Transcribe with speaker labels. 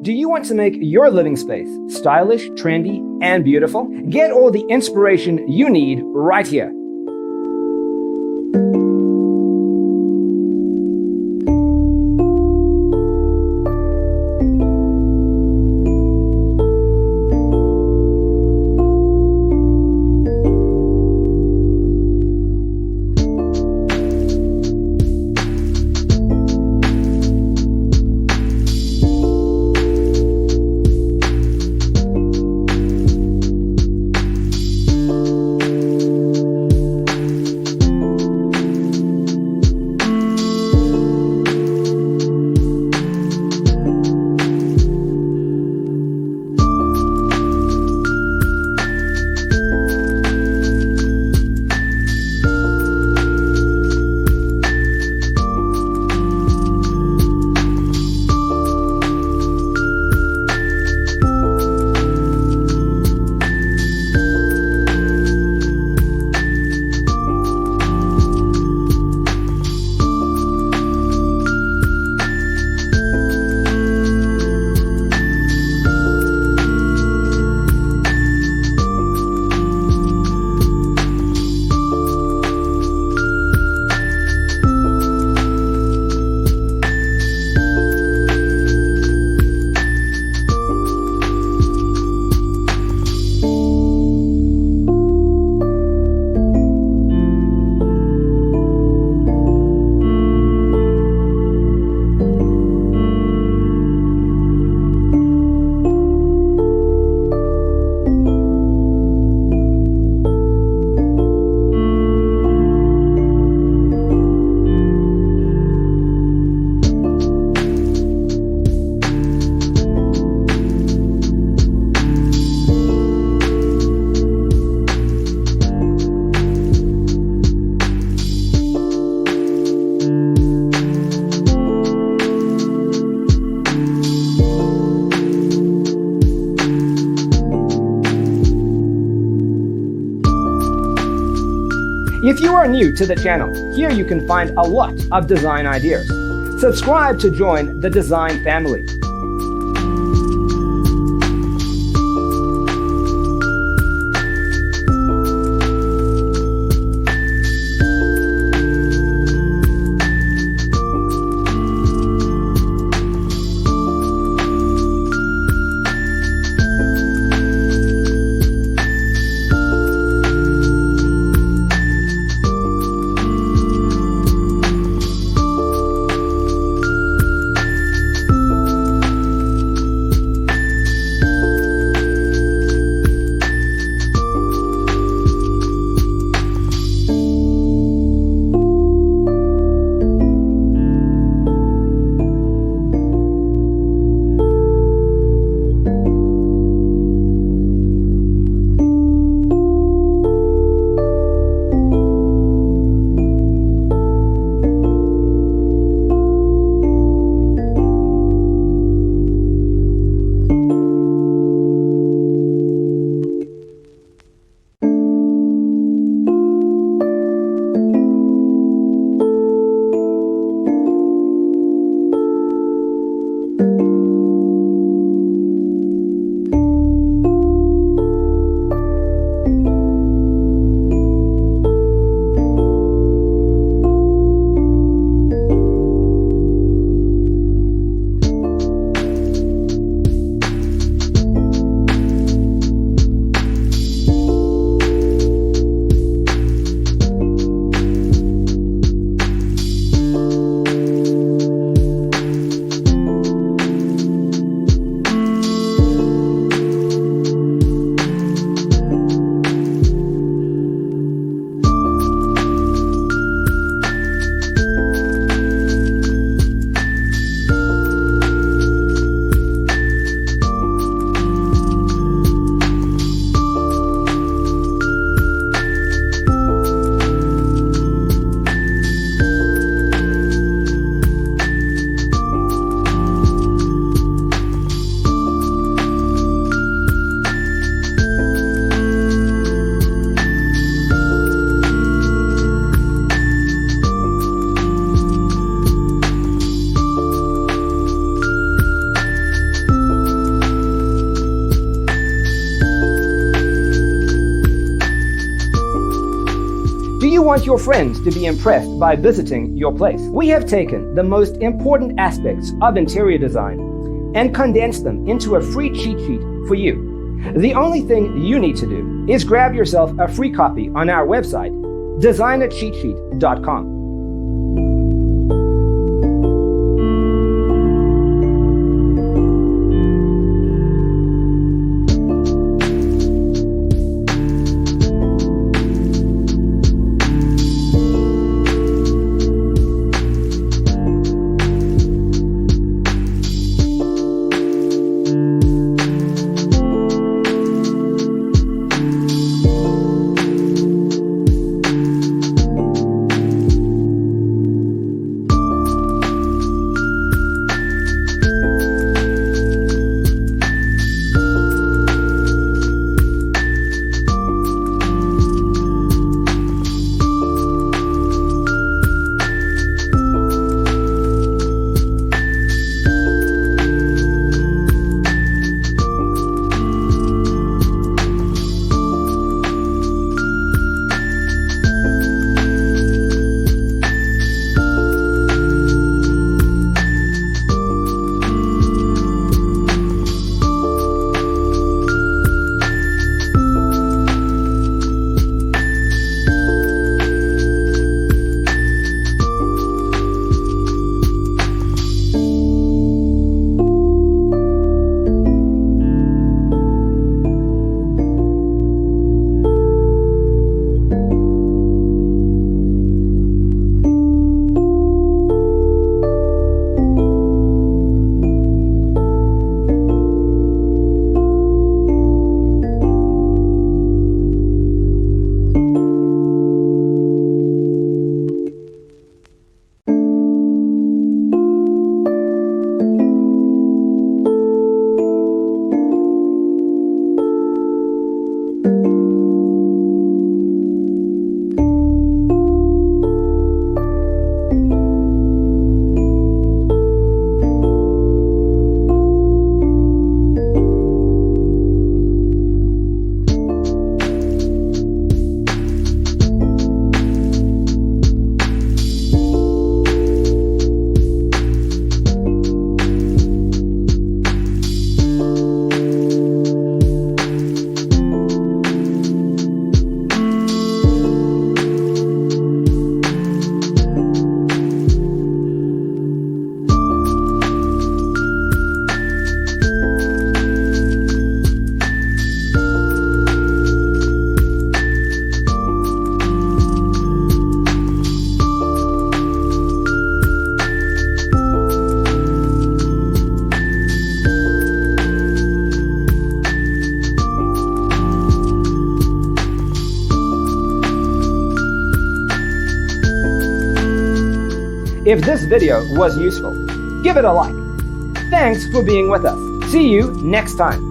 Speaker 1: Do you want to make your living space stylish, trendy, and beautiful? Get all the inspiration you need right here. If you are new to the channel, here you can find a lot of design ideas. Subscribe to join the design family. want your friends to be impressed by visiting your place. We have taken the most important aspects of interior design and condensed them into a free cheat sheet for you. The only thing you need to do is grab yourself a free copy on our website, designercheatsheet.com.
Speaker 2: If this video was useful, give it a like. Thanks for being with us. See you next time.